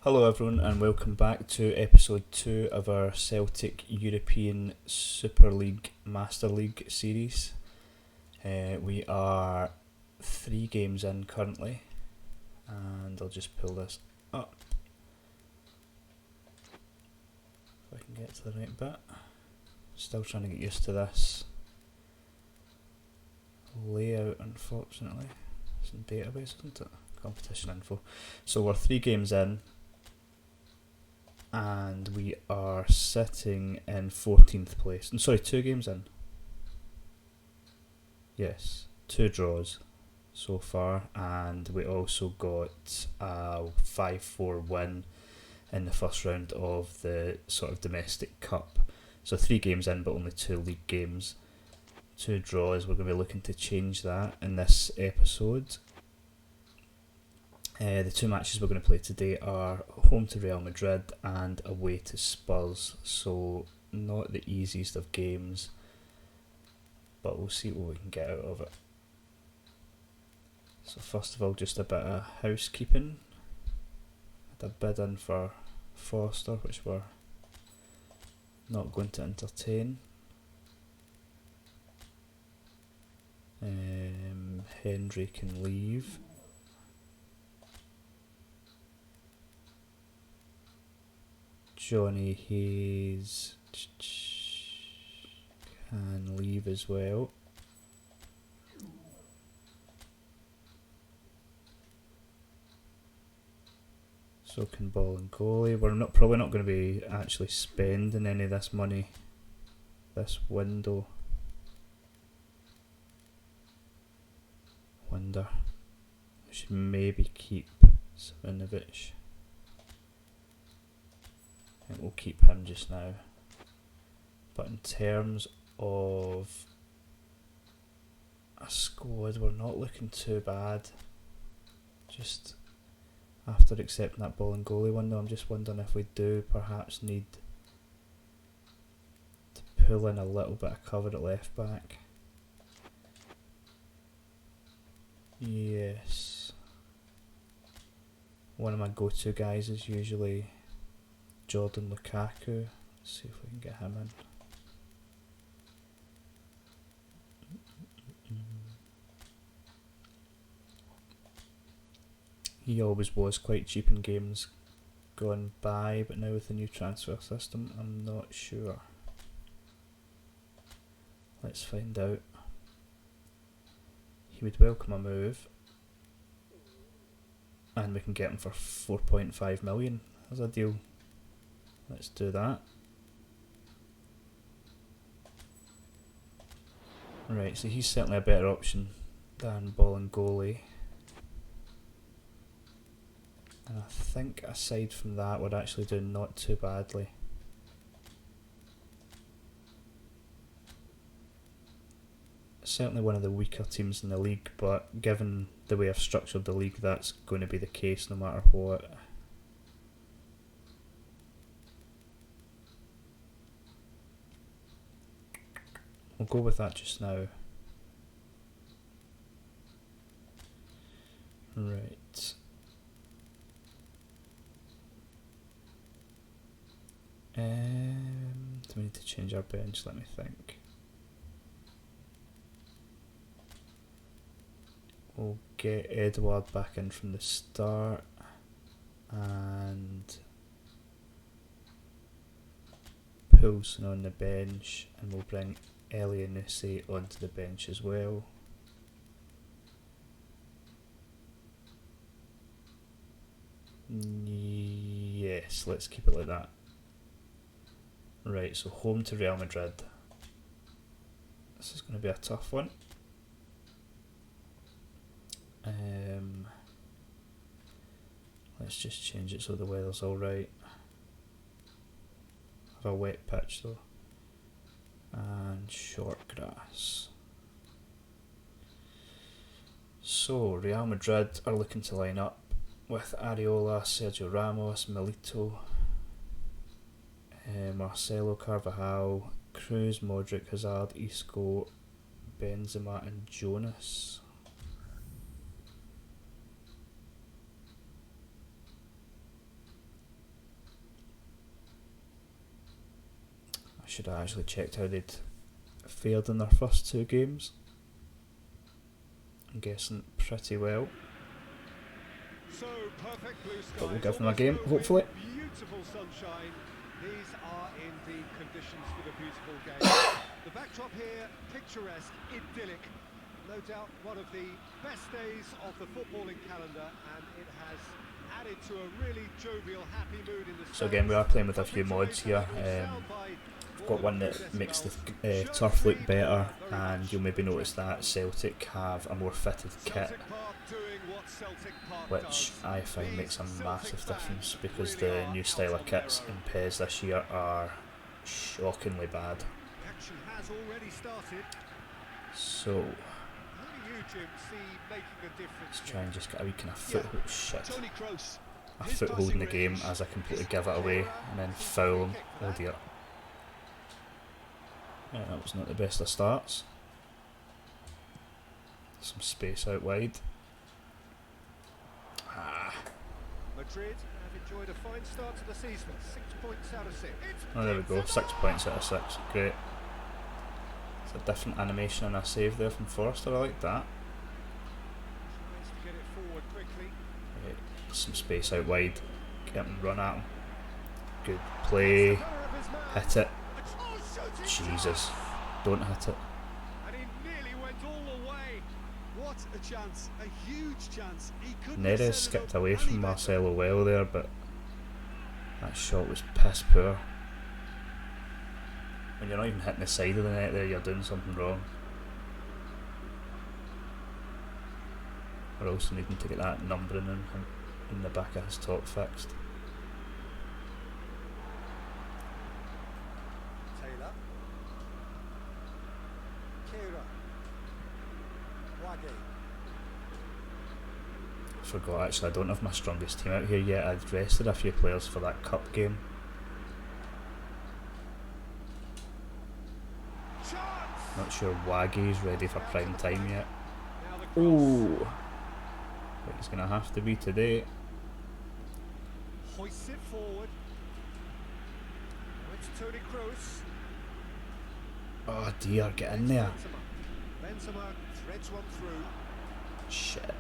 Hello everyone and welcome back to episode 2 of our Celtic European Super League Master League series. We are 3 games in currently, and I'll just pull this up if I can get to the right bit. Still trying to get used to this layout, unfortunately. It's in database, isn't it? Competition info. So we're 3 games in, and we are sitting in 14th place. And sorry, 2 games in. Yes, 2 draws so far, and we also got a 5-4 win in the first round of the sort of domestic cup. So 3 games in, but only 2 league games. 2 draws. We're going to be looking to change that in this episode. The 2 matches we're going to play today are home to Real Madrid and away to Spurs, so not the easiest of games, but we'll see what we can get out of it. So first of all, just a bit of housekeeping. Had a bid in for Foster, which we're not going to entertain. Henry can leave. Johnny Hayes can leave as well. So can Ball and Goalie. We're probably not going to be actually spending any of this money this window. Wonder. We should maybe keep Savinovic. I think we'll keep him just now. But in terms of a squad, we're not looking too bad. Just after accepting that Ball and Goalie window, I'm just wondering if we do perhaps need to pull in a little bit of cover at left back. Yes. One of my go-to guys is usually Jordan Lukaku. Let's see if we can get him in. He always was quite cheap in games gone by, but now with the new transfer system, I'm not sure. Let's find out. He would welcome a move, and we can get him for 4.5 million as a deal. Let's do that. Right, so he's certainly a better option than Ball and Goalie. And I think aside from that, we're actually doing not too badly. Certainly one of the weaker teams in the league, but given the way I've structured the league, that's going to be the case no matter what. We'll go with that just now. Right. Do we need to change our bench? Let me think. We'll get Edward back in from the start, and Poulsen on the bench, and we'll bring Elianusi onto the bench as well. Yes, let's keep it like that. Right, so home to Real Madrid. This is going to be a tough one. Let's just change it so the weather's alright. Have a wet pitch though. And short grass. So Real Madrid are looking to line up with Areola, Sergio Ramos, Milito, Marcelo, Carvajal, Cruz, Modric, Hazard, Isco, Benzema and Jonas. should have actually checked how they'd fared in their first 2 games. I'm guessing pretty well. But we'll give them a game, hopefully. Beautiful sunshine. These are indeed conditions for the beautiful game. The backdrop here, picturesque, idyllic. No doubt one of the best days of the footballing calendar, and it has added to a really jovial, happy mood in the So again, we are playing with a few mods here. I've got one that makes the turf look better, and you'll maybe notice that Celtic have a more fitted kit, which I find makes a massive difference, because the new style of kits in PES this year are shockingly bad. So let's try and just get a wee kind of foothold. Shit. A foothold in the game as I completely give it away and then foul him. Oh dear. Yeah, that was not the best of starts. Some space out wide. Madrid have enjoyed a fine start to the season. 6 points out of 6. Oh, there we go. 6 points out of 6. Great. It's a different animation and a save there from Forster. I like that. Tries to get it forward quickly. Right. Some space out wide. Get him, run at him. Good play. Hit it. Jesus. Don't hit it. And he nearly went all the way. What a chance. A huge chance. He couldn't Neres skipped away from Marcelo well there, but that shot was piss poor. When you're not even hitting the side of the net there, you're doing something wrong. We're also needing to get that numbering in the back of his top fixed. Taylor. Kira. Waggy. Forgot actually, I don't have my strongest team out here yet. I'd rested a few players for that cup game. Not sure Waggy's ready for prime time yet. Oh, he's gonna have to be today. Hoists it forward. It's Toni Kroos. Oh dear, get in there. Benzema threads one through. Shit.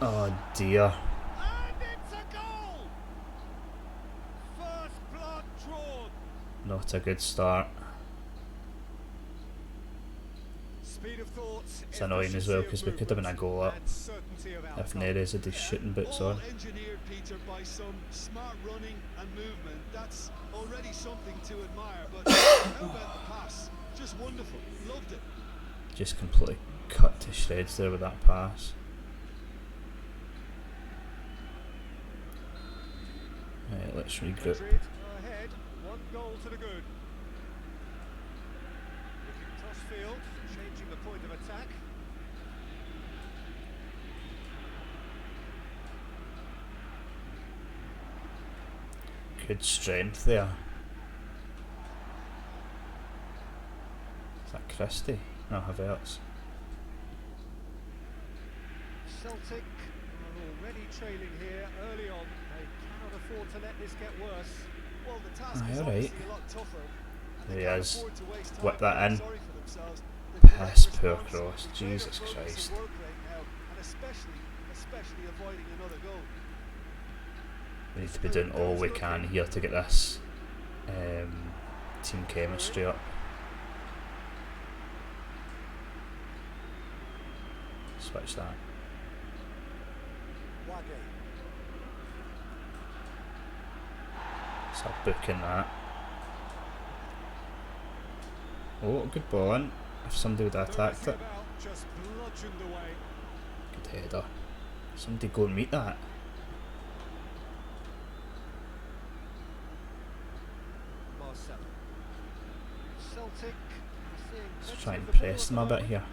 Oh dear. And it's a goal. First blood drawn. Not a good start. Speed of thought. It's annoying as well because we could have been a goal up if Neres had his shooting boots on. Engineered, Peter, by some smart running and movement. That's already something to admire. But how about the pass? Just wonderful. Loved it. Just completely cut to shreds there with that pass. Right, let's regroup. Madrid are ahead. 1 goal to the good. Looking cross-field, changing the point of attack. Good strength there. Is that Christie? No, Havertz. Celtic are already trailing here early on. They cannot afford to let this get worse. Well, the task is obviously a lot tougher. There he is. Whip that in. Sorry for themselves. Piss poor cross. Jesus Christ. And especially avoiding another goal. We need to be doing all we can here to get this team chemistry up. Switch that. Start booking that. Oh, good ball in. If somebody would have attacked it. Good header. Somebody go and meet that. Let's try and press them a bit here.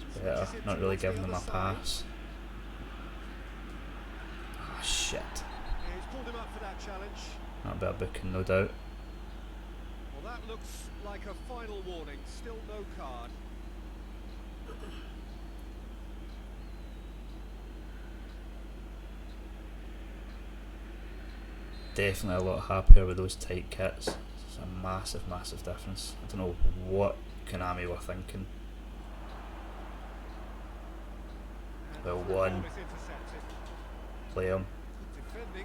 It's better, not really giving them a pass. Oh shit. That'll be a booking, no doubt. Well, that looks like a final warning. Still no card. definitely a lot happier with those tight kits. It's a massive, massive difference. I don't know what Konami were thinking. Well, one. Play him.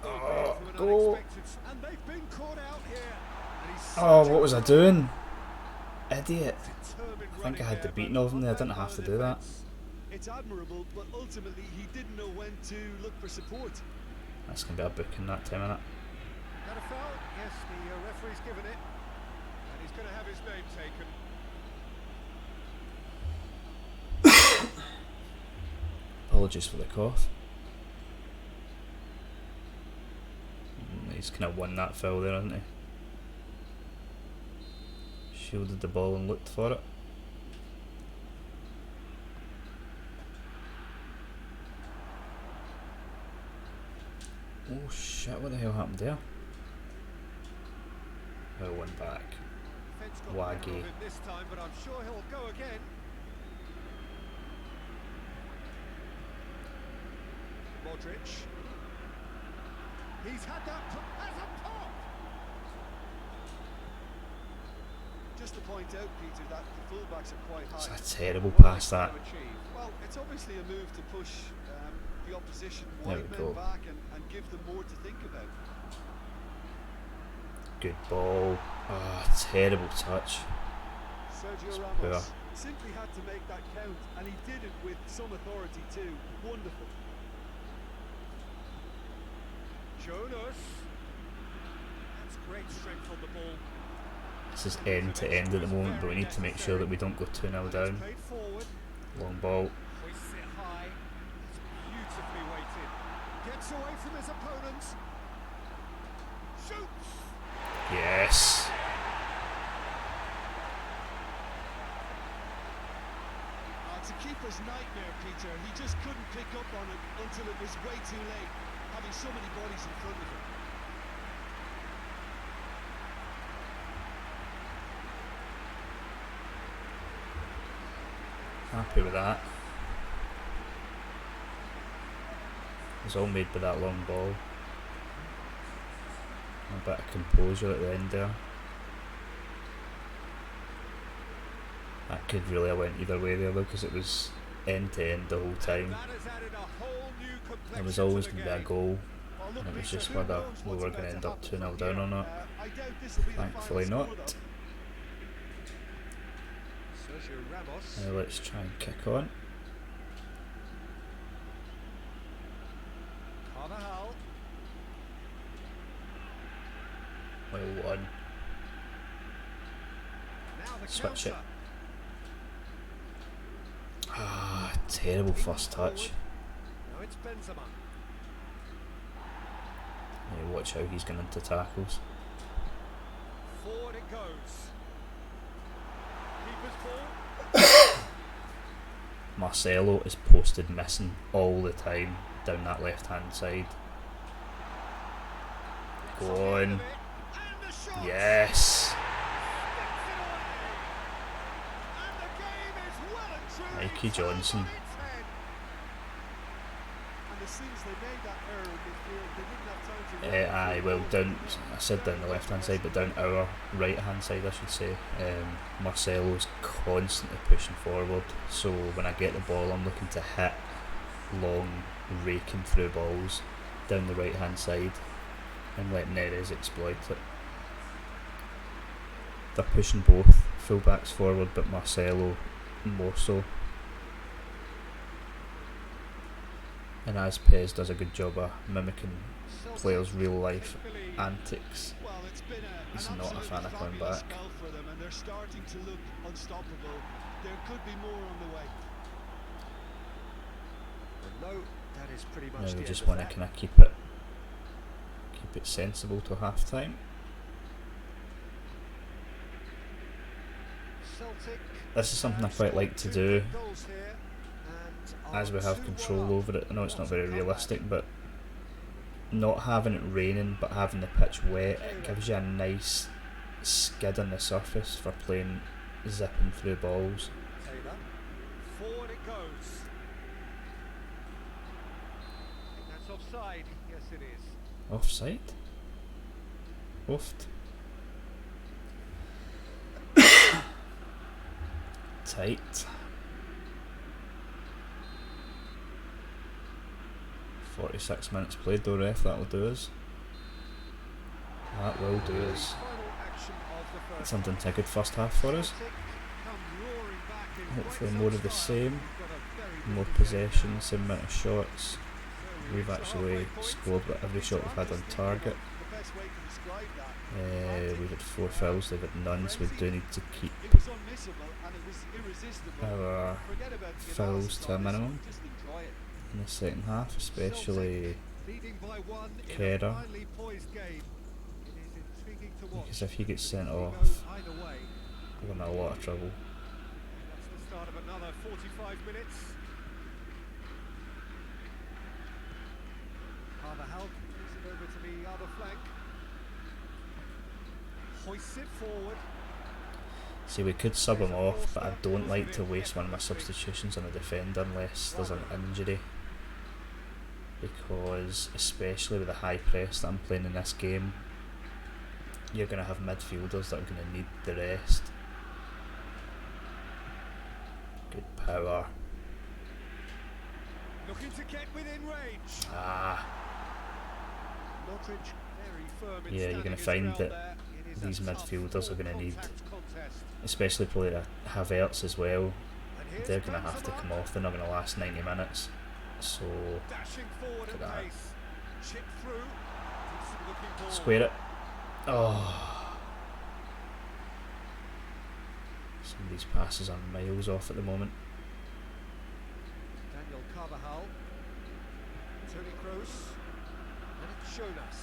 Oh, go! Oh, what was I doing? Idiot. I think I had the beating of him there. I didn't have to do that. It's admirable, but ultimately he didn't know when to look for support. That's going to be a booking that time, innit? Got a foul? Yes, the referee's given it. And he's going to have his name taken. Apologies for the cough. He's kind of won that foul there, hasn't he? Shielded the ball and looked for it. Oh shit, what the hell happened there? Oh, one back. Waggy. This time, but I'm sure he'll go again. Modric. He's had that as a pop. Just to point out, Peter, that the fullbacks are quite high. It's a terrible pass that. Well, it's obviously a move to push the opposition There wide we men go. back and give them more to think about. Good ball. Ah, terrible touch. Sergio Poor. Ramos simply had to make that count, and he did it with some authority too. Wonderful. Jonas. That's great strength on the ball. This is end to end at the moment, but we need to make sure that we don't go 2-0 down. Played forward. Long ball. Hoists it high. It's beautifully weighted. Gets away from his opponents. Shoots. Yes. It's a keeper's nightmare, Peter. He just couldn't pick up on it until it was way too late, having so many bodies in front of him. Happy with that. It was all made by that long ball. A bit of composure at the end there. That could really have went either way there though, because it was end to end the whole time. There was always going to be a goal, and it was just whether we were going to end up 2-0 down or not. Thankfully not. Now let's try and kick on. Well, one. Switch it. Ah, terrible first touch. Yeah, watch how he's going into tackles. Forward it goes. Keeper's ball. Marcelo is posted missing all the time down that left hand side. Go on. Yes. Mikey Johnson. Aye, well, down. I said down the left hand side, but down our right hand side, I should say. Marcelo's constantly pushing forward, so when I get the ball, I'm looking to hit long, raking through balls down the right hand side and let Neres exploit it. They're pushing both fullbacks forward, but Marcelo more so. And as PES does a good job of mimicking players' real life antics, he's not a fan of coming back. They're starting to look unstoppable. There could be more on the way. No, that is pretty much Now we the just end want of to that. kind of keep it sensible till half time. Celtic, This is something I quite like to do goals here, and as we have 2-1 control up. over it. I know it's not What a very comeback. realistic, but not having it raining but having the pitch wet, it gives you a nice skid on the surface for playing, zipping through balls. Taylor. Forward it goes. I think that's offside. Yes, it is. Offside? Oofed. Tight. 46 minutes played though, ref, that'll do us. That will do us. Something to a good first half for us. Hopefully more of the same. More possession, same amount of shots. We've actually scored every shot we've had on target. We've had 4 fouls, they've had none, so we do need to keep our fouls to a minimum in the second half, especially Kera, because if he gets sent off, we're in a lot of trouble. That's the start of another 45 minutes. Carvajal moves it over to the other flank. Hoists it forward. See, we could sub him off, but I don't like to waste one of my substitutions on a defender unless there's an injury, because especially with the high press that I'm playing in this game, you're going to have midfielders that are going to need the rest. Good power. Looking to get within range. Ah. Modric very firm in Yeah, you're going to find that these midfielders are going to need, especially probably Havertz as well, they're going to have to come off, they're not going to last 90 minutes. So, look at that. Square it. Oh. Some of these passes are miles off at the moment. Daniel Carvajal. Toni Kroos. And it's Jonas.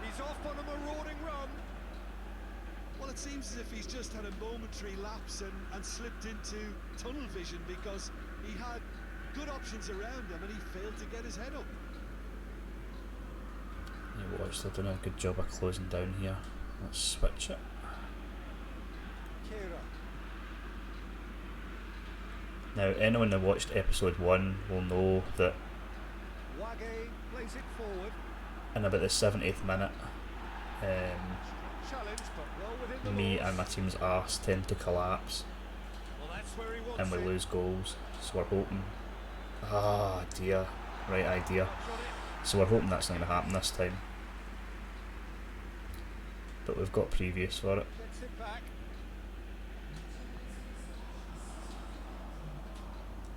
He's off on a marauding run. Well, it seems as if he's just had a momentary lapse and slipped into tunnel vision, because he had good options around him and he failed to get his head up. Yeah, watch, they're doing a good job of closing down here. Let's switch it. Kera. Now, anyone that watched episode 1 will know that Wage plays it forward. in about the 70th minute, Challenge, but well within the me rules. and my team's arse tend to collapse Well, that's where he wants and we it. lose goals, so we're hoping, ah dear, right idea, so we're hoping that's not going to happen this time, but we've got previous for it. Gets it back.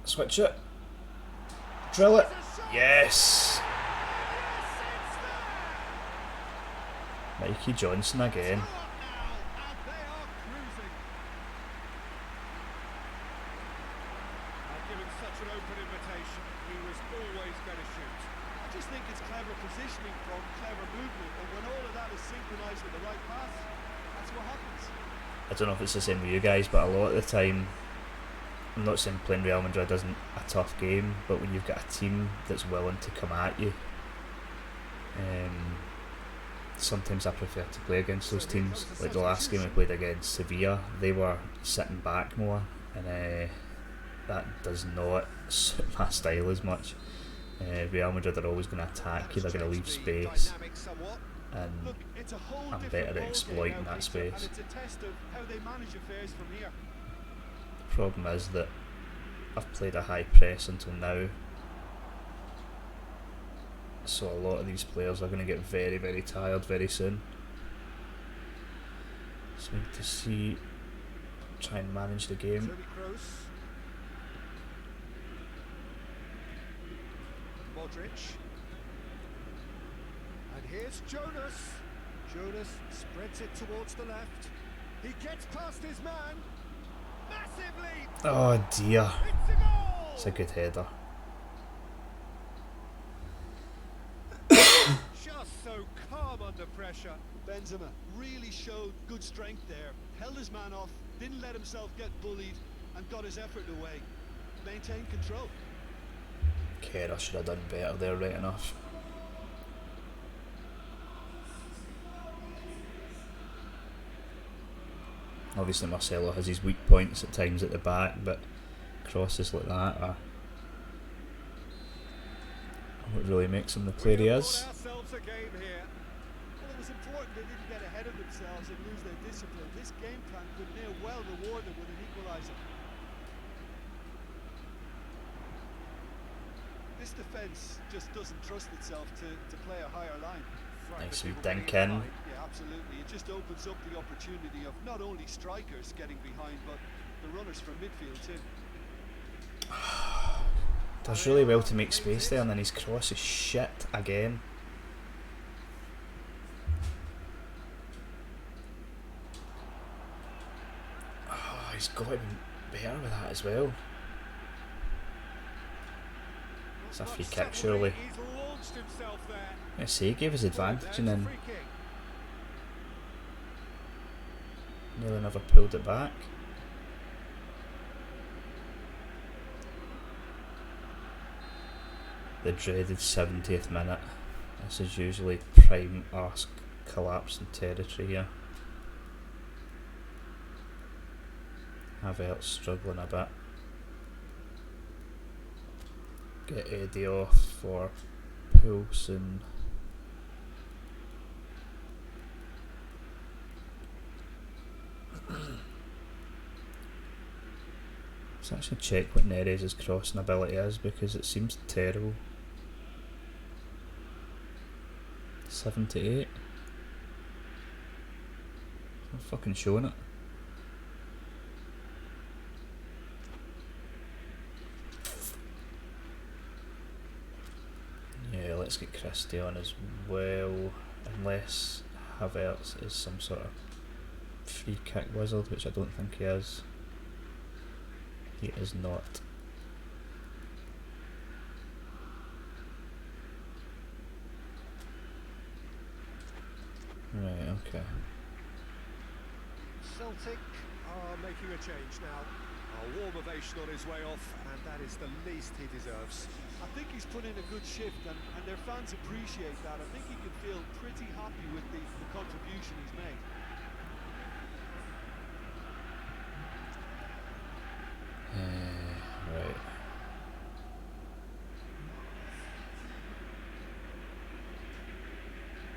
Switch it, drill it, yes! Mikey Johnson again. And they are cruising. Given such an open invitation, he was always going to shoot. I just think it's clever positioning from clever movement, but when all of that is synchronised with the right pass, that's what happens. I don't know if it's the same with you guys, but a lot of the time, I'm not saying playing Real Madrid isn't a tough game, but when you've got a team that's willing to come at you, sometimes I prefer to play against those teams. Like the last game I played against Sevilla, they were sitting back more, and that does not suit my style as much. Real Madrid are always going to attack you, they're going to leave space, and Look, it's a whole I'm different better at ballgame exploiting now, that Peter, space. and it's a test of how they manage affairs from here. The problem is that I've played a high press until now, so a lot of these players are going to get very, very tired very soon. So we need to see, try and manage the game. Toni Kroos. Modric. And here's Jonas. Jonas spreads it towards the left. He gets past his man. Massively. Oh dear, It's a goal. it's a good header. Just so calm under pressure. Benzema really showed good strength there, held his man off, didn't let himself get bullied, and got his effort away. Maintained control. Kera should have done better there, right enough. Obviously Marcelo has his weak points at times at the back, but crosses like that are what really makes him the player he We've is. got ourselves a game here. Well, it was important they didn't get ahead of themselves and lose their discipline. This game plan could near well reward them with an equaliser. This defence just doesn't trust itself to play a higher line. Nice and dink in. Yeah, absolutely. It just opens up the opportunity of not only strikers getting behind, but the runners from midfield too. Does really well to make space there, and then his cross is shit again. Oh, he's got to be better with that as well. It's a free kick, surely. I see, he gave us advantage and then nearly never pulled it back. The dreaded 70th minute. This is usually prime arse collapsing territory here. Havertz struggling a bit. Get Eddie off for Poulsen. Let's actually check what Neres' crossing ability is, because it seems terrible. 78. I'm fucking showing it. Yeah, let's get Christie on as well, unless Havertz is some sort of free kick wizard, which I don't think he is. He is not. Right, okay. Celtic are making a change now. A warm ovation on his way off, and that is the least he deserves. I think he's put in a good shift, and their fans appreciate that. I think he can feel pretty happy with the contribution he's made. Right.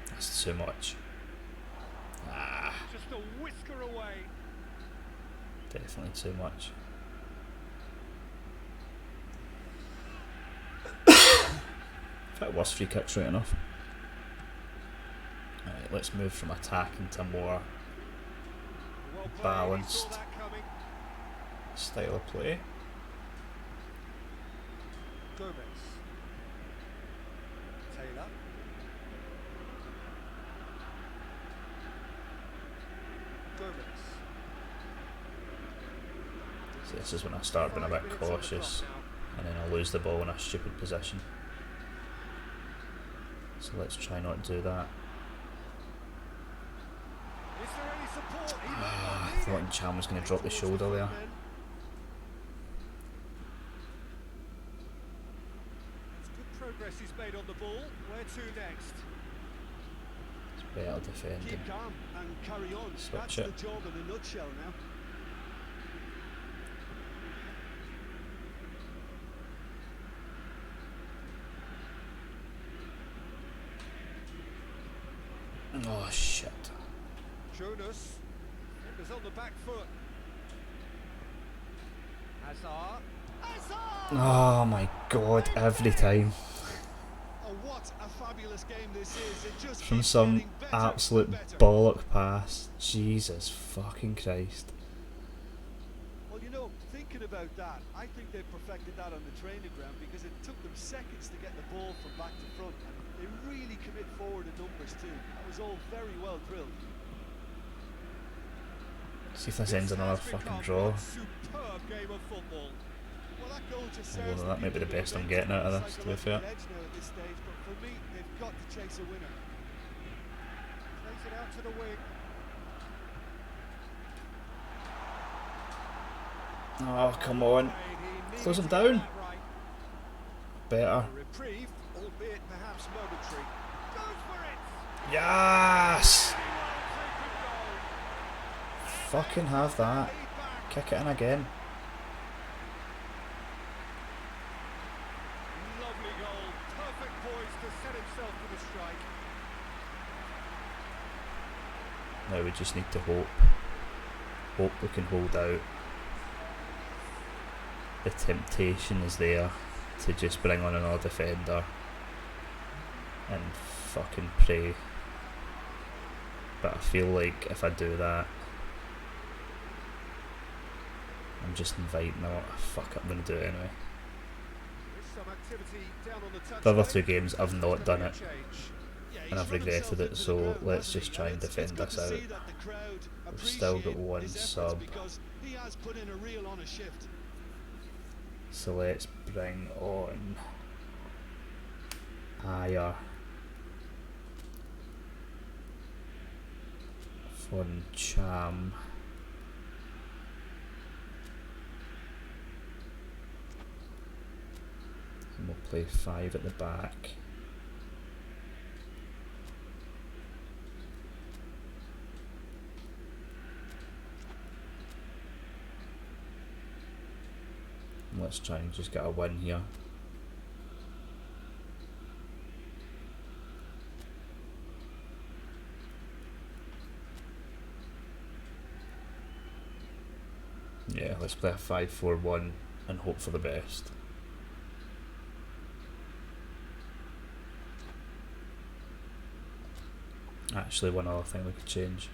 That's too much. Just a whisker away. Definitely too much. If it was free kicks right enough. Right, let's move from attacking to more balanced style of play. Gomez. Taylor. Gomez. So this is when I start being a bit cautious, and then I'll lose the ball in a stupid position. So let's try not to do that. Is there any support? I thought Cham was going to drop the shoulder there. It's good progress he's made on the ball. Where to next? It's better defending. Keep calm and carry on. Switch That's it. the job in a nutshell now. Oh shit. Jonas is on the back foot. Hazard. Hazard! Oh my god, every time. Oh, what a fabulous game this is. It just From keeps some getting better absolute and better. bollock pass. Jesus fucking Christ. Well, you know, thinking about that, I think they perfected that on the training ground because it took them seconds to get the ball from back to front, and they really commit forward in numbers too. That was all very well drilled. See if this ends another fucking draw. Superb game of football. Well, that goal just Although says that may be the best I'm getting out of this, to be fair. Edge now at this stage, but for me, they've got to chase a winner. Takes it out to the wing. Oh, come on. Close him down. Better. A reprieve, albeit perhaps momentary. Goes for it. Yes! Well taken goal. Fucking have that. Lead back. Kick it in again. Lovely goal. Perfect poise to set himself for the strike. Now we just need to hope we can hold out. The temptation is there to just bring on another defender and fucking pray. But I feel like if I do that, I'm just inviting them. Fuck it, I'm going to do it anyway. The other two games I've not done it and I've regretted it, so let's just try and defend this out. We've still got one sub, so let's bring on Ayer, Von Cham, and we'll play 5 at the back. Let's try and just get a win here. Yeah, let's play a 5-4-1 and hope for the best. Actually, one other thing we could change.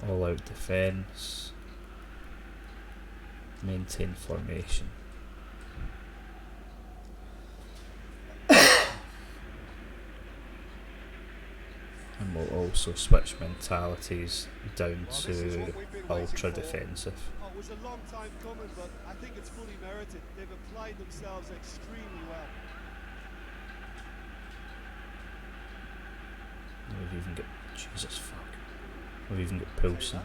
All out defence. Maintain formation. And we'll also switch mentalities down to ultra defensive. Oh, it was a long time coming, but I think it's fully merited. They've applied themselves extremely well. We've even got Jesus fuck. We've even got Poulsen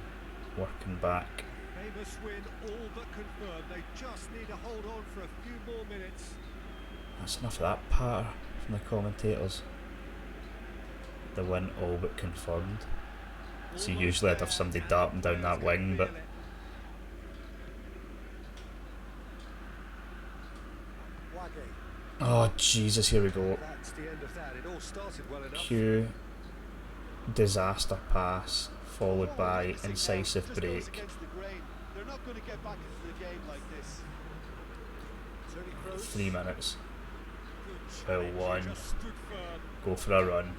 working back. They must win all but confirmed. They just need to hold on for a few more minutes. That's enough of that patter from the commentators. The win all but confirmed. So usually I'd have somebody darting down that wing, but oh Jesus, here we go. That's the end of that. It all started well enough. Q disaster pass followed by incisive break. They're not going to get back into the game like this. 3 minutes. Well, 1. Go for a run.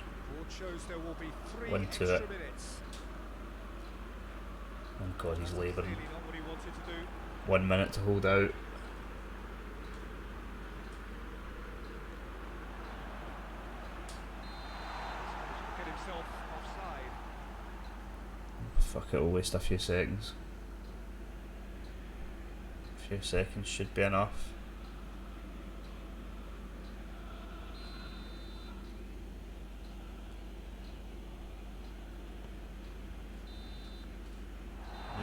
One to it. Oh god, he's labouring. 1 minute to hold out. Fuck it, we'll waste a few seconds. A few seconds should be enough.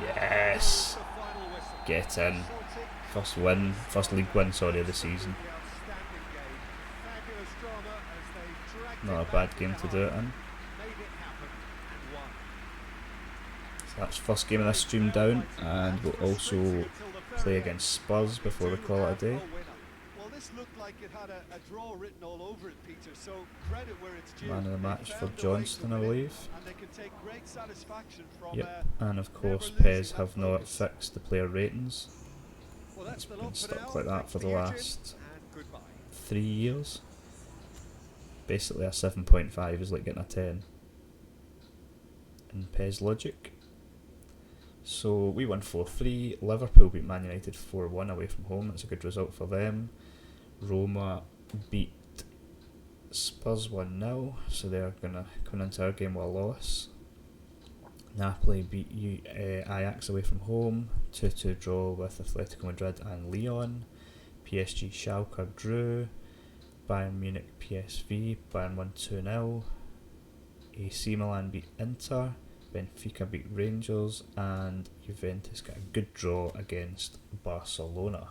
Yes! Get in. First win, first league win, sorry, of the season. Not a bad game to do it in. So that's first game of this stream down, and we'll also play against Spurs before we call it a day. Man of the match for Johnston, I believe. Yep, and of course PES have not fixed the player ratings. It's been stuck like that for the last 3 years. Basically a 7.5 is like getting a 10 in PES logic. So we won 4-3, Liverpool beat Man United 4-1 away from home, that's a good result for them. Roma beat Spurs 1-0, so they're going to come into our game with a loss. Napoli beat Ajax away from home, 2-2 draw with Atletico Madrid and Lyon. PSG Schalke drew, Bayern Munich PSV, Bayern won 2-0. AC Milan beat Inter, Benfica beat Rangers, and Juventus got a good draw against Barcelona.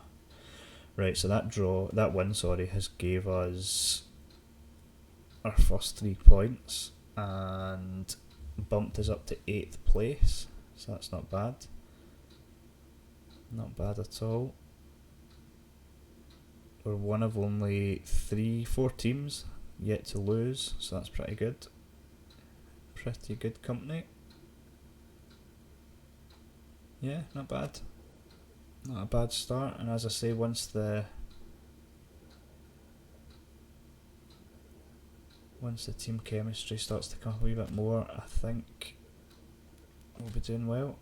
Right, so that win, has gave us our first 3 points and bumped us up to 8th place, so that's not bad. Not bad at all. We're one of only 4 teams yet to lose, so that's pretty good. Pretty good company. Yeah, not bad. Not a bad start, and as I say, once the team chemistry starts to come a wee bit more, I think we'll be doing well.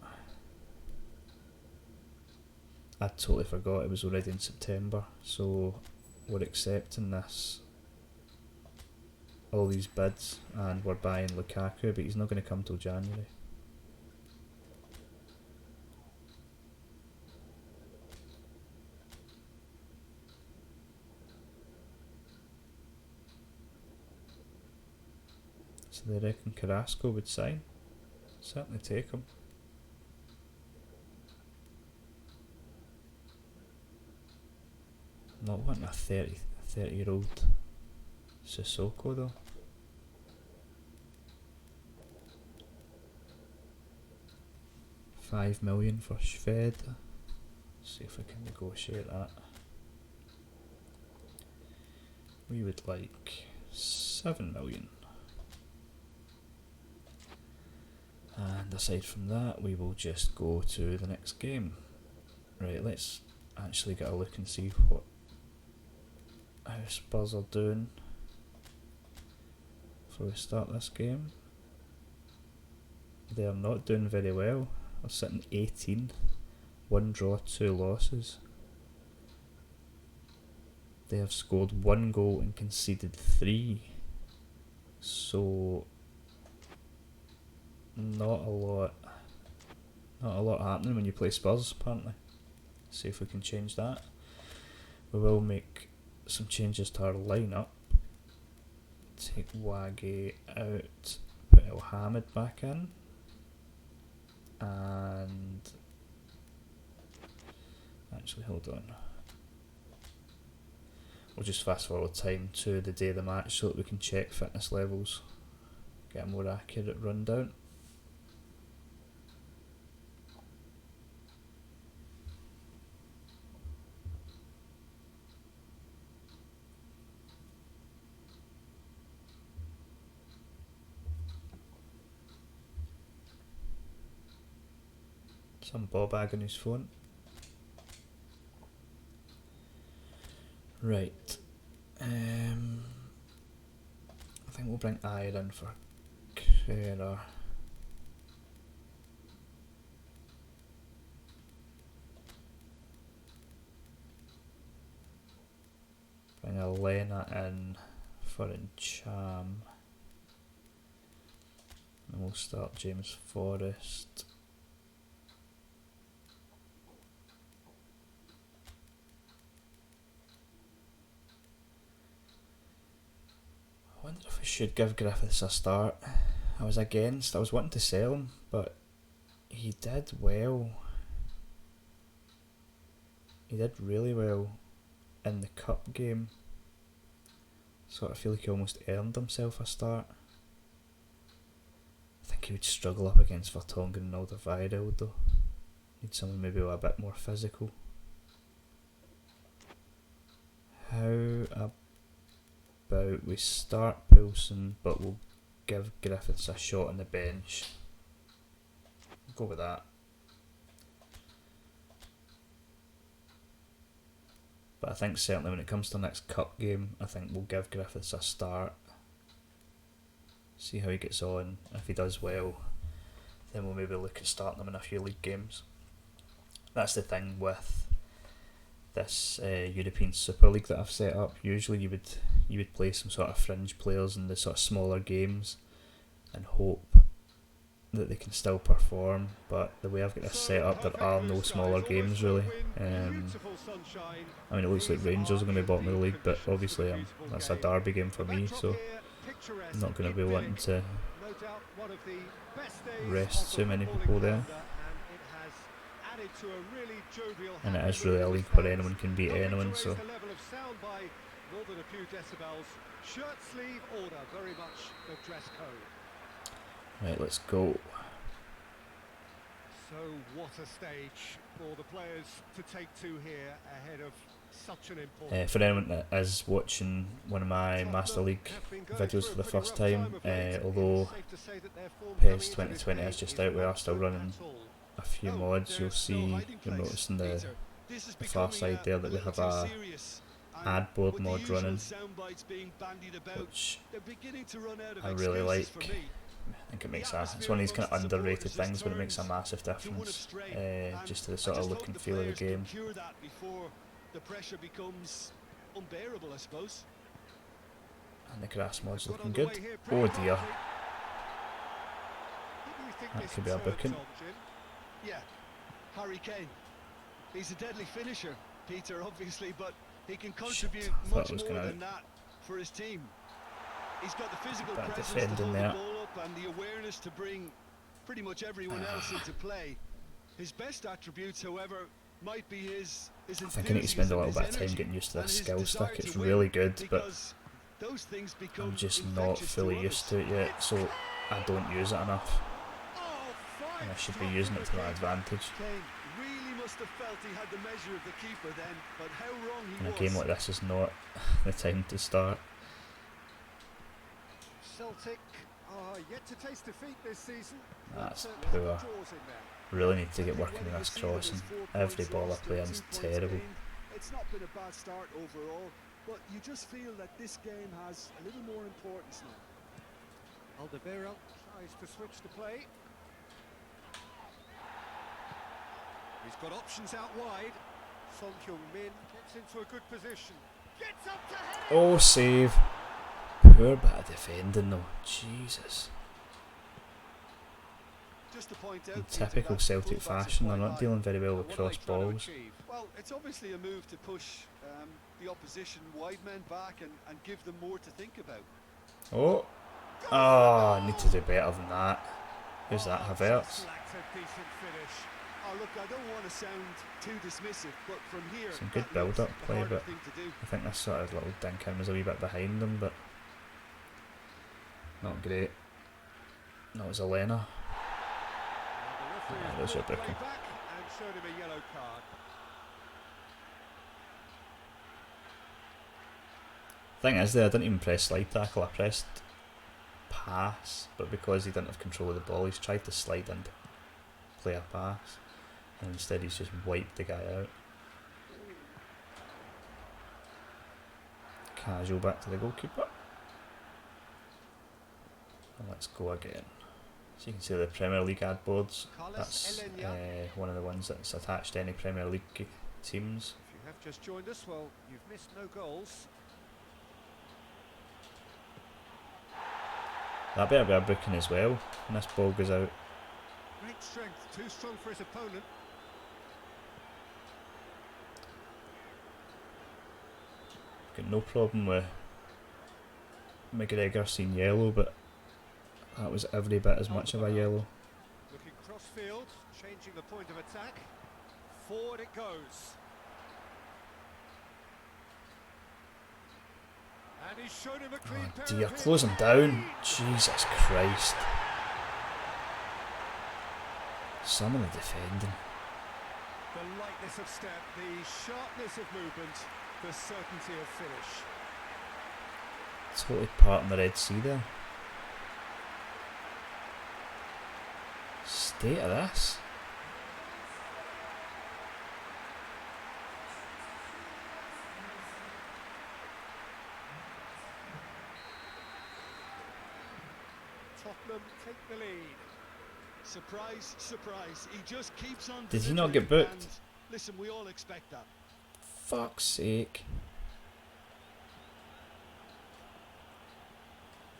I totally forgot it was already in September, so we're accepting this, all these bids, and we're buying Lukaku, but he's not going to come till January. So they reckon Carrasco would sign. Certainly take him. Not wanting a 30-year-old Sissoko though. $5 million for Shved. See if we can negotiate that. We would like 7 million. And aside from that, we will just go to the next game. Right, let's actually get a look and see how Spurs are doing before we start this game. They are not doing very well. They're sitting 18, 1 draw, 2 losses. They have scored 1 goal and conceded 3. So not a lot happening when you play Spurs, apparently. See if we can change that. We will make some changes to our lineup. Take Waggy out, put El Hamid back in, and actually hold on. We'll just fast forward time to the day of the match so that we can check fitness levels, get a more accurate rundown. Some ball bag on his phone. Right. I think we'll bring Ayer in for Kera. Bring Elena in for Encham. And we'll start James Forrest. I wonder if we should give Griffiths a start. I was wanting to sell him, but he did well. He did really well in the cup game. So I feel like he almost earned himself a start. I think he would struggle up against Vertonghen and Alderweireld though. Need someone maybe a bit more physical. How about we start Poulsen, but we'll give Griffiths a shot on the bench. Go with that. But I think certainly when it comes to the next cup game, I think we'll give Griffiths a start. See how he gets on. If he does well, then we'll maybe look at starting him in a few league games. That's the thing with this European Super League that I've set up. Usually you would play some sort of fringe players in the sort of smaller games and hope that they can still perform, but the way I've got this set up, there are no smaller games really. I mean, it looks like Rangers are going to be bottom of the league, but obviously that's a derby game for me, so I'm not going to be wanting to rest too many people there. And it is really a league where anyone can beat anyone, so right, let's go. So what a stage for the players to take to here ahead of Such an important. For anyone that is watching one of my Master League videos for the first time, although PES 2020 is just out, we are still running a few mods. You'll notice in the far side there that we have a ad board mod running, which I really like. I think it's one of these kind of underrated things, but it makes a massive difference just to the sort of look and feel of the game. The pressure becomes unbearable, I suppose. And the grass mod's looking good. Oh dear. That could be a booking. Yeah, Harry Kane. He's a deadly finisher, Peter, obviously, but he can contribute much more than that for his team. He's got the physical presence to hold the ball up and the awareness to bring pretty much everyone else into play. His best attributes, however, might be his I think I need to spend a little bit of time getting used to this skill stick. It's really good, but I'm just not fully used to it yet, so I don't use it enough. And I should be using it to my advantage. And a game like this is not the time to start. Celtic are yet to taste defeat this season. That's poor. Really need to get working on this crossing. Every ball I play in is terrible. It's not been a bad start overall, but you just feel that this game has a little more importance now. Alderweireld tries to switch the play. He's got options out wide. Son Heung-min gets into a good position. Gets up to head. Oh, save. Poor bit of defending though. Jesus. In typical Celtic fashion, they're not dealing very well with cross balls. Well, it's obviously a move to push the opposition wide men back and give them more to think about. Oh, I need to do better than that. Who's that? Havertz. Look, I don't want to sound too dismissive, but from here, some good build-up play, but I think this sort of little dink in was a wee bit behind them, but not great. No, it was Elena. There's your booking. Thing is, I didn't even press slide tackle. I pressed pass, but because he didn't have control of the ball, he's tried to slide in to play a pass, and instead he's just wiped the guy out. Casual back to the goalkeeper. And let's go again. So you can see the Premier League ad boards. That's one of the ones that's attached to any Premier League teams. If you have just joined us, well, you've missed no goals. That better be a booking as well when this ball goes out. Great strength, too strong for his opponent. Got no problem with McGregor seeing yellow, but that was every bit as much of a yellow. Looking cross-field, changing the point of attack. Forward it goes. And he's shown him a clean pair. Dear, close him down. Jesus Christ. Some of the defending. The lightness of step, the sharpness of movement, the certainty of finish. Totally part in the Red Sea there. State of this. Tottenham take the lead. Surprise, surprise. He just keeps on. Did he not get booked? Listen, we all expect that. Fuck's sake.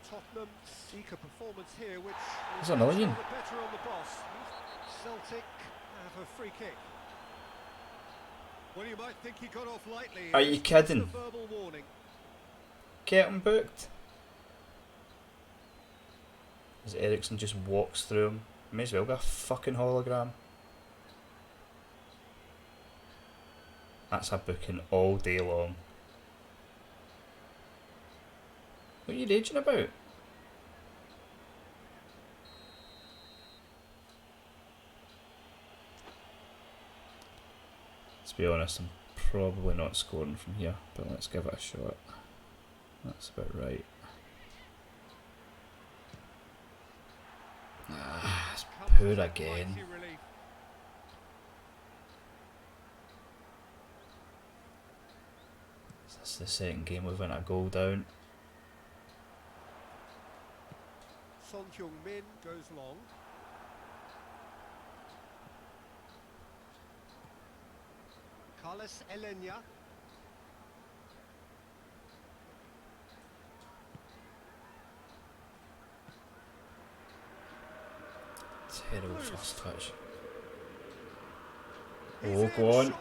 Tottenham seek a performance here, which is another one. Better on the boss. Celtic have a free kick. Well, you might think he got off lightly. Are you kidding? Verbal warning. Get him booked. As Ericsson just walks through him. May as well be a fucking hologram. That's a booking all day long. What are you raging about? To be honest, I'm probably not scoring from here, but let's give it a shot. That's about right. Ah, it's poor again. This is the second game we've went a goal down. Son Heung-min goes long. Carlos Elenia. Terrible first touch. Oh, go on.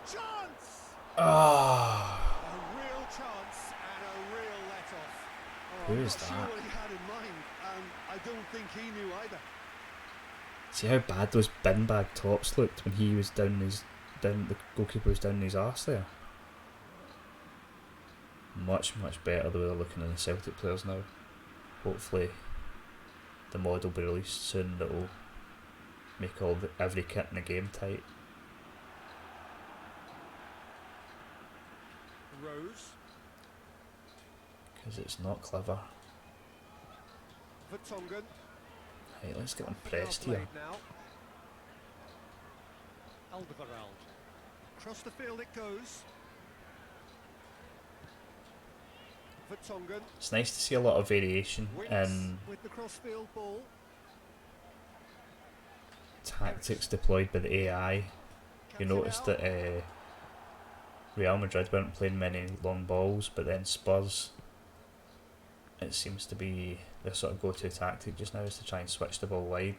Ah. A real chance and a real let-off. Who is that? I'm not sure what he had in mind, and I don't think he knew either. See how bad those bin bag tops looked when he was the goalkeeper was down his arse there. Much better the way they're looking than the Celtic players now. Hopefully the mod will be released soon that will make every kit in the game tight. Rose. Because it's not clever. Vertonghen. Hey, let's get them pressed here. Now. Alderweireld. Across the field it goes. Vertonghen. It's nice to see a lot of variation in with the crossfield ball. tactics deployed by the AI. You noticed that Real Madrid weren't playing many long balls, but then Spurs, it seems to be their sort of go-to tactic just now is to try and switch the ball wide,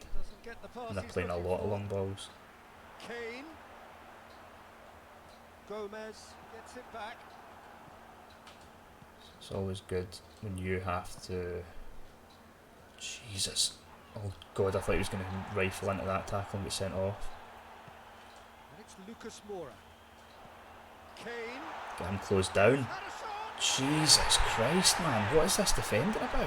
and they're playing a lot of long balls. Kane. Gomez gets it back. It's always good when you have to... Jesus. Oh God, I thought he was going to rifle into that tackle and get sent off. And it's Lucas Moura. Kane. Get him closed down. Jesus Christ, man. What is this defending about? A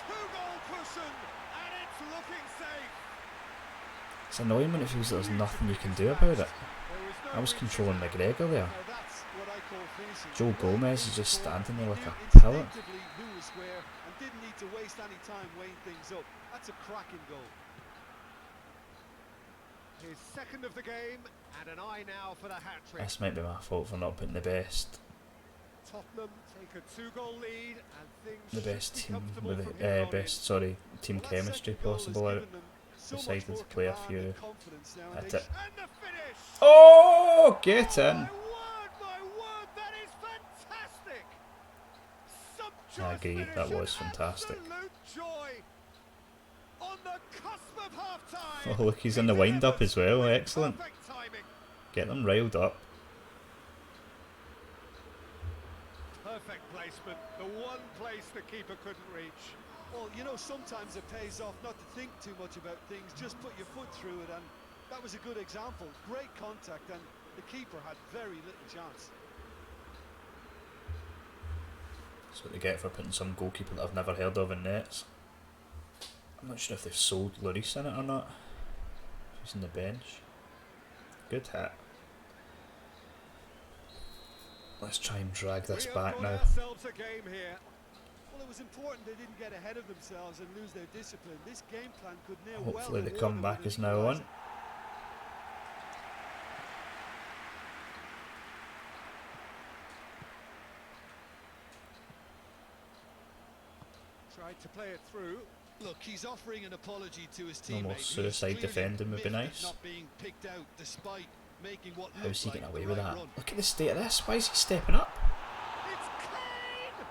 two-goal cushion, and it's looking safe. It's annoying when it feels like there's nothing you can do about it. I was controlling McGregor there. Joe Gomez is just standing there like a pillar. Didn't need to waste any time weighing things up. That's a cracking goal. His second of the game, and an eye now for the hat-trick. This might be my fault for not putting the best Tottenham take a two-goal lead, and things team with the team chemistry possible out. Decided to play a few at it. Oh, get in! My word, that is fantastic! I agree, that was fantastic. Joy on the cusp of half-time. Oh look, he's in the wind-up as well, excellent. Get them riled up. Perfect placement, the one place the keeper couldn't reach. Well, you know, sometimes it pays off not to think too much about things, just put your foot through it, and that was a good example. Great contact, and the keeper had very little chance. That's what they get for putting some goalkeeper that I've never heard of in nets. I'm not sure if they've sold Lloris in it or not. He's on the bench. Good hit. Let's try and drag this back now. Well, it was important they didn't get ahead of themselves and lose their discipline. This game plan could near Hopefully the comeback is now on. Tried to play it through. Look, he's offering an apology to his teammates. Almost suicide defending would be nice. Not being picked out despite making what How's he like getting away with that? Run. Look at the state of this. Why is he stepping up? It's Kane!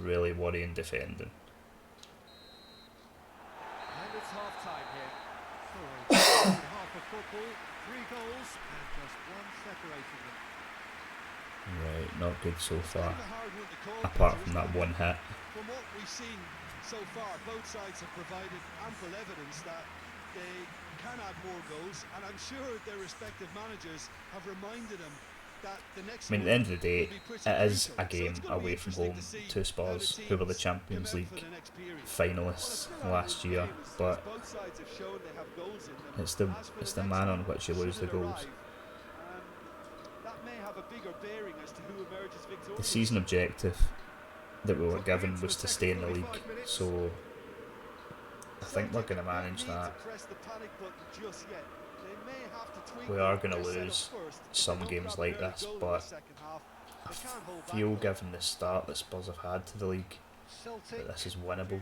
Really worrying defending. And it's half-time here. Sorry, half of football, 3 goals, and just one separating them. Right, not good so far. Kind of a hard one to call, Apart Peter, from that isn't it? one hit. From what we've seen so far, both sides have provided ample evidence that they can add more goals, and I'm sure their respective managers have reminded them I mean, at the end of the day, it is a game away from home to Spurs, who were the Champions League finalists last year, but it's the manner in which you lose the goals. The season objective that we were given was to stay in the league, so I think we're going to manage that. We are going to lose some games like this, but I feel, given the start that Spurs have had to the league, that this is winnable.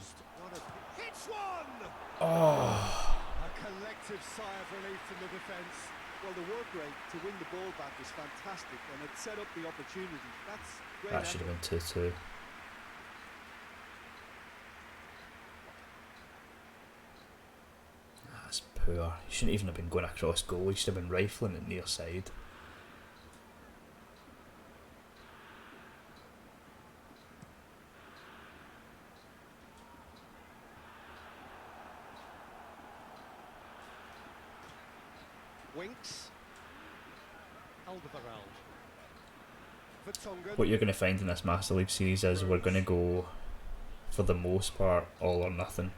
Oh! A collective sigh of relief from the defence. Well, the work rate to win the ball back was fantastic, and it set up the opportunity. That's great. That should have been 2-2. That's poor. He shouldn't even have been going across goal. He should have been rifling it near side. Winks. What you're going to find in this Master League series is we're going to go, for the most part, all or nothing.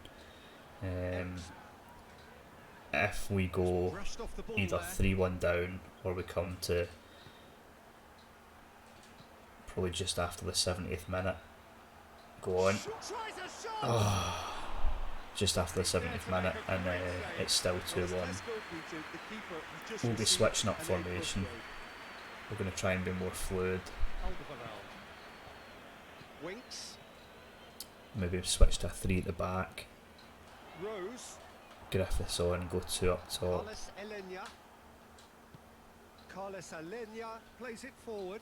If we go either 3-1 down or we come to probably just after the 70th minute, go on. Oh, just after the 70th minute, and it's still 2-1. We'll be switching up formation. We're going to try and be more fluid. Maybe switch to a 3 at the back. Griffiths on, go 2 up top. Carlos Alenia plays it forward.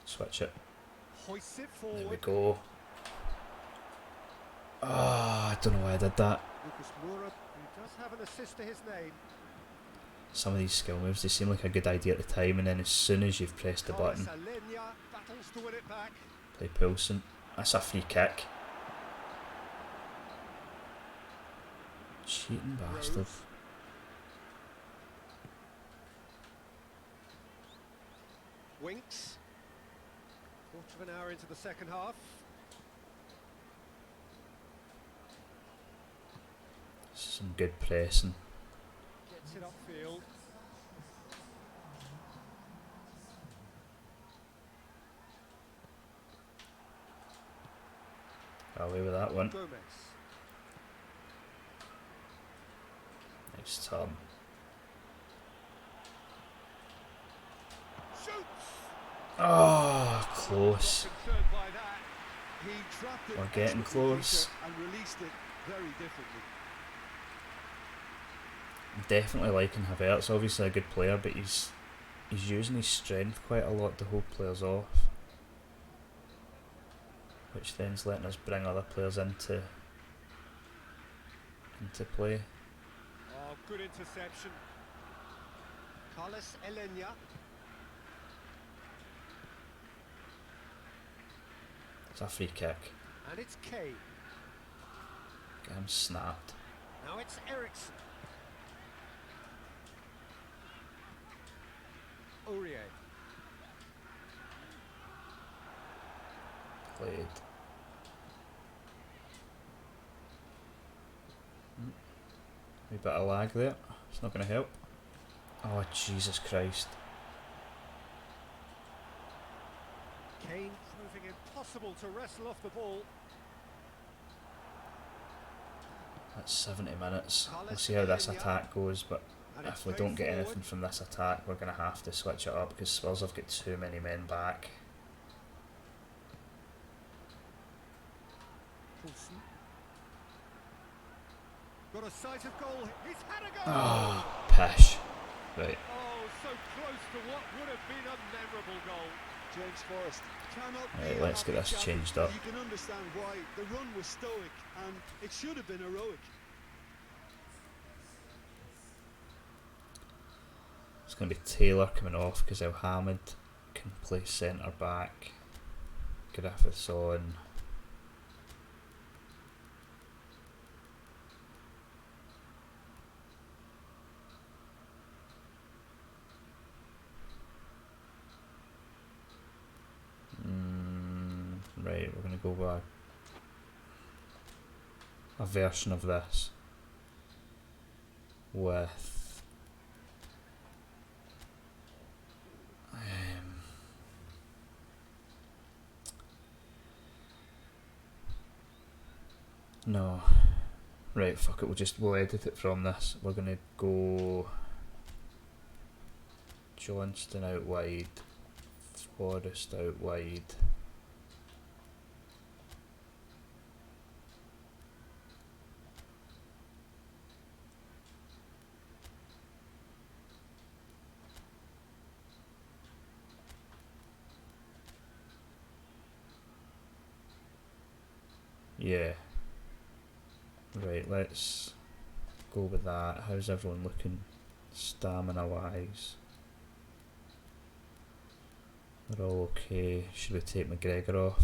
Switch it. Hoists it forward. There we go. Ah, I don't know why I did that. Lucas Moura, who does have an assist to his name. Some of these skill moves, they seem like a good idea at the time, and then as soon as you've pressed the button, Battles to win it back. play Pilsen. That's a free kick. Cheating bastard. Winks. Quarter of an hour into the second half. Some good pressing. Gets it upfield. Away with that one. Gomez. Nice turn. Shoots. Oh, close. Concerned by that. He trapped it. We're getting close. And released it very differently. I'm definitely liking Havertz. Obviously a good player, but he's using his strength quite a lot to hold players off, which then's letting us bring other players into play. Oh, good interception. Carlos Alenia. It's a free kick. And it's Kane. Get him snapped. Now it's Ericsson. Aurier. Played. A bit of lag there. It's not going to help. Oh, Jesus Christ. Kane proving impossible to wrestle off the ball. That's 70 minutes. We'll see how this attack goes, but if we don't get anything from this attack, we're going to have to switch it up because Spurs have got too many men back. Got a sight of goal. He's had a goal. Oh, pish. Right. Oh, so close to what would have been a memorable goal. James Forrest cannot be Right, let's get this changed up. You can understand why. The run was stoic and it should have been heroic. It's going to be Taylor coming off because Hamid can play centre back. Griffiths on. to go with a version of this with no, right, fuck it, we'll edit it from this. We're gonna go Johnston out wide, Forrest out wide. Yeah. Right, let's go with that. How's everyone looking stamina wise? They're all okay. Should we take McGregor off?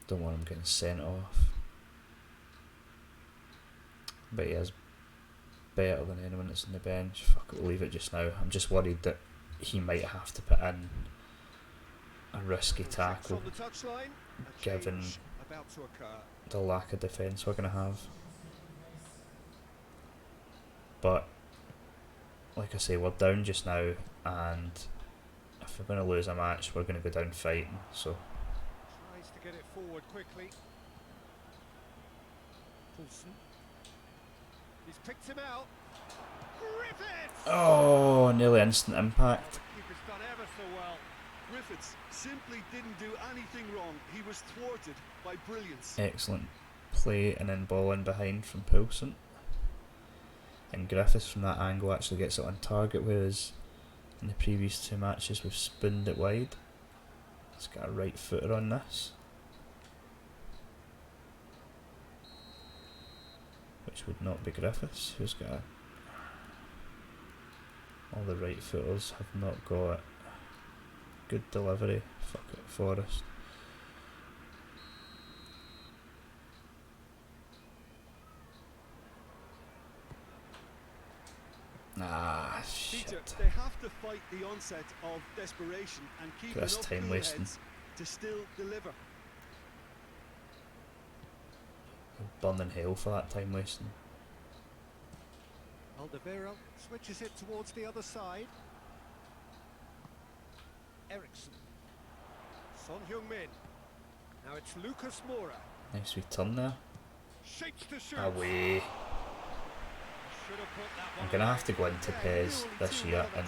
Don't want him getting sent off. But he is better than anyone that's on the bench. Fuck it, we'll leave it just now. I'm just worried that he might have to put in a risky tackle given the lack of defence we're going to have. But like I say, we're down just now, and if we're going to lose a match, we're going to go down fighting. So tries to get it forward quickly. Poulsen. He's picked him out. Griffiths! oh, nearly instant impact. Keeper's done ever so well. Griffiths simply didn't do anything wrong. He was thwarted by brilliance. Excellent play and then ball in behind from Poulsen. And Griffiths from that angle actually gets it on target, whereas in the previous two matches we've spooned it wide. He's got a right footer on this, which would not be Griffiths, who's got all the right footers have not got good delivery. Fuck it, Forrest. Ah, shit. Peter, they have to fight the onset of desperation and keep This enough time cool wasting. heads to still deliver. Burning hell for that time wasting. Alderweireld switches it towards the other side. Eriksson. Son Heung-min. Now it's Lucas Moura. Nice wee turn there. Shapes to shoot. Away. Should have put that one I'm going to away. have to go into PES this year and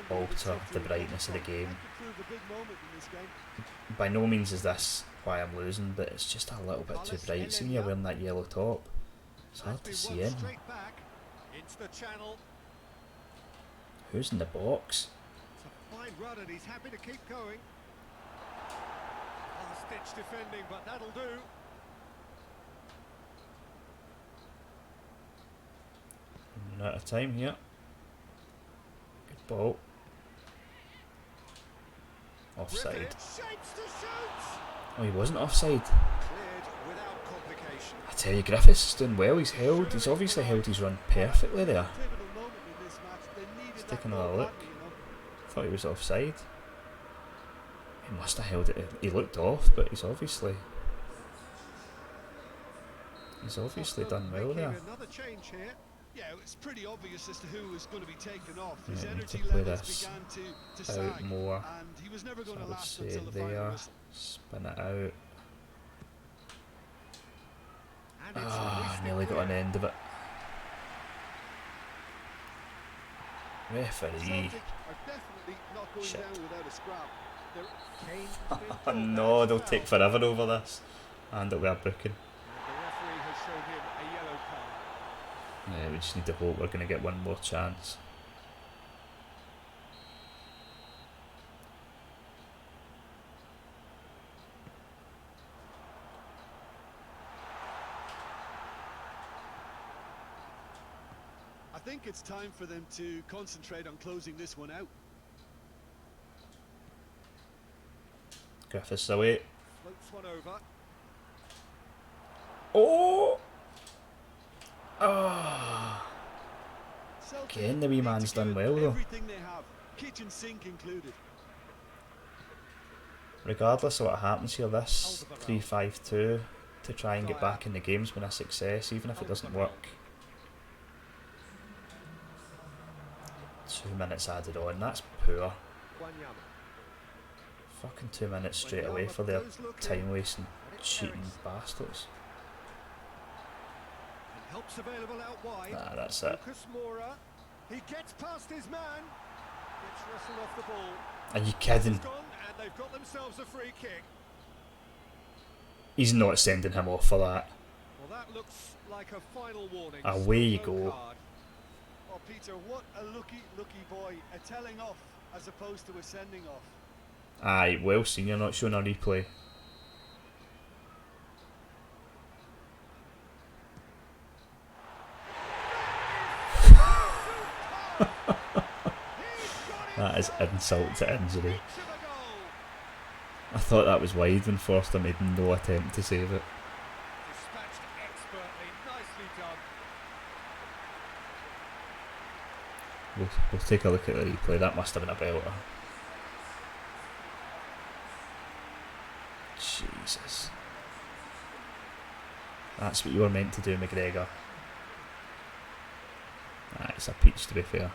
alter the brightness of the game. By no means is this why I'm losing, but it's just a little bit too bright. See me wearing that yellow top. It's hard to see in. Straight back into the channel. Who's in the box? It's a fine run and he's happy to keep going. Last-ditch defending, but that'll do. Running out of time here. Good ball. Offside. Griffiths shapes to shoot. Oh, he wasn't offside. Cleared without complication. I tell you, Griffiths is doing well. He's obviously held his run perfectly there. Pivotal moment in this match. They needed Let's that take another goal look. badly, you know. Thought he was offside. He must have held it. He looked off, but he's obviously done well Making there. Another change here. Yeah, it's pretty obvious as to who was going to be taken off. Yeah, His we need energy to play levels this began to out sag, more. and he was never So going I to would last say until the final there, whistle. spin it out. And it's Ah, released nearly it got an clear. end of it. Referee. Celtic are definitely not going Shit. down without a scrap. Kane has been Oh called no, out they'll as take foul. forever over this. And it'll be a booking. And the referee has shown him a yellow card. Yeah, we just need to hope we're going to get one more chance. I think it's time for them to concentrate on closing this one out. Griffiths away. Floats one over. Oh! Ah! Celtic Again, the wee need to man's give done it well though. Everything they have, kitchen sink included. regardless of what happens here, this 3-5-2 to try and get back in the game's been a success, even if it doesn't work. 2 minutes added on, that's poor. Fucking 2 minutes straight away for their time wasting cheating bastards. Nah, that's it. He gets past his man. Gets wrestled off the ball. Are you kidding? And they've got themselves a free kick. He's not sending him off for that. Well, that looks like a final warning. Away you go. Oh, Peter, what a lucky boy. A telling off as opposed to a sending off. Aye, well seen, you're not showing a replay. That is insult to injury. I thought that was wide when Forster made no attempt to save it. Dispatched expertly, nicely done. We'll take a look at the replay. That must have been a belter. Jesus. That's what you were meant to do, McGregor. It's a peach, to be fair.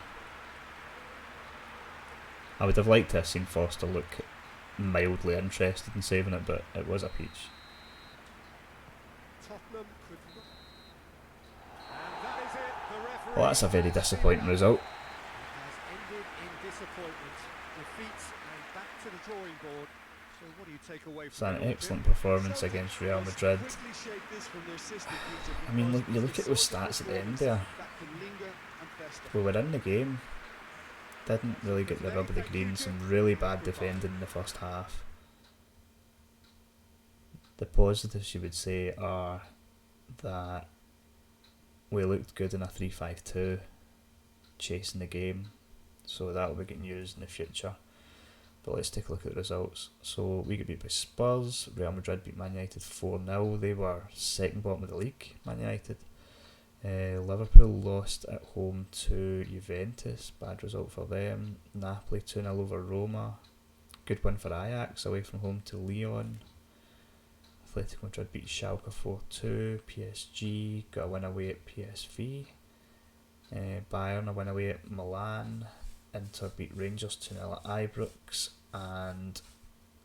I would have liked to have seen Foster look mildly interested in saving it, but it was a peach. Tottenham could not. And that is it. The referee. Well, that's a very disappointing result. Has ended in disappointment. Defeats and back to the drawing board. So what do you take away It's from an it? excellent performance against Real Madrid. I mean, you look at those stats at the end there. We were in the game. Didn't really get the rub of the green. Some really bad defending in the first half. The positives, you would say, are that we looked good in a 3-5-2, chasing the game. So that will be getting used in the future. But let's take a look at the results. So we got beat by Spurs. Real Madrid beat Man United 4-0. They were second bottom of the league, Man United. Liverpool lost at home to Juventus. Bad result for them. Napoli 2-0 over Roma. Good win for Ajax away from home to Lyon. Atletico Madrid beat Schalke 4-2. PSG got a win away at PSV. Bayern a win away at Milan. Inter beat Rangers 2-0 at Ibrox, and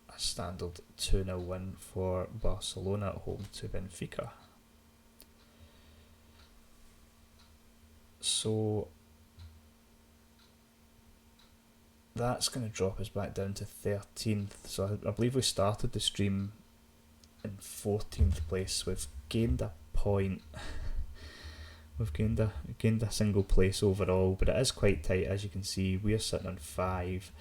a standard 2-0 win for Barcelona at home to Benfica. So that's going to drop us back down to 13th. So I believe we started the stream in 14th place. We've gained a point. We've gained a single place overall, but it is quite tight, as you can see. We're sitting on 5.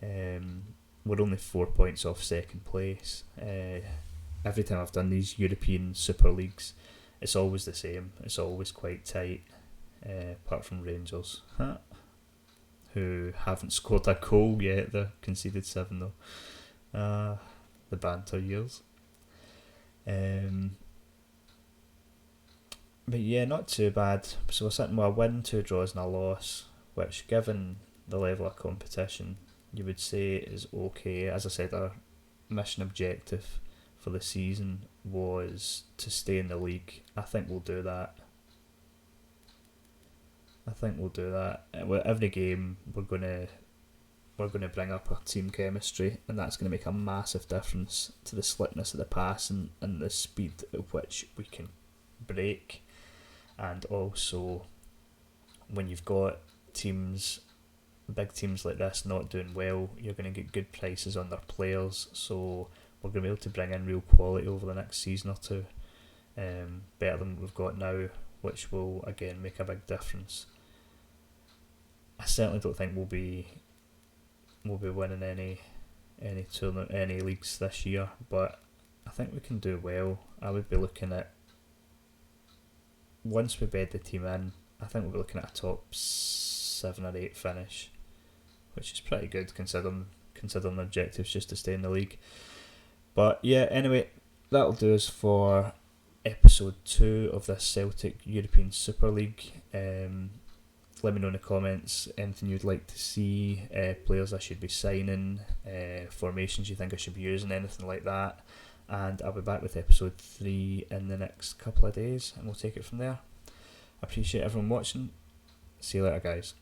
We're only 4 points off second place. Every time I've done these European Super Leagues, it's always the same. It's always quite tight, apart from Rangers, who haven't scored a goal yet. They've conceded 7 though. The banter years. But yeah, not too bad. So we're sitting with a win, 2 draws and a loss, which, given the level of competition, you would say is okay. As I said, our mission objective for the season was to stay in the league. I think we'll do that. With every game, we're gonna bring up our team chemistry, and that's going to make a massive difference to the slickness of the pass and the speed at which we can break. And also, when you've got big teams like this not doing well, you're going to get good prices on their players, so we're going to be able to bring in real quality over the next season or two, better than we've got now, which will again make a big difference. I certainly don't think we'll be winning any leagues this year, but I think we can do well. I would be looking at, once we bed the team in, I think we'll be looking at a top 7 or 8 finish, which is pretty good considering the objectives just to stay in the league. But yeah, anyway, that'll do us for episode 2 of this Celtic European Super League. let me know in the comments anything you'd like to see, players I should be signing, formations you think I should be using, anything like that. And I'll be back with episode 3 in the next couple of days, and we'll take it from there. I appreciate everyone watching. See you later, guys.